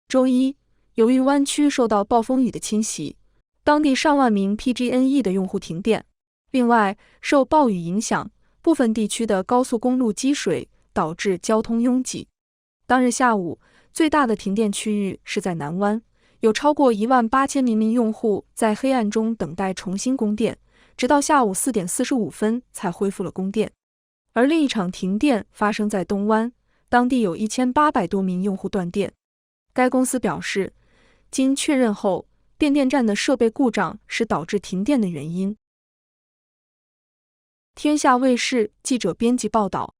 周一，由于湾区受到暴风雨的侵袭，当地上万名 PG&E 的用户停电。另外，受暴雨影响，部分地区的高速公路积水，导致交通拥挤。当日下午，最大的停电区域是在南湾，有超过18000名用户在黑暗中等待重新供电，直到下午4点45分才恢复了供电。而另一场停电发生在东湾，当地有1800多名用户断电。该公司表示，经确认后，变电站的设备故障是导致停电的原因。天下卫视记者编辑报道。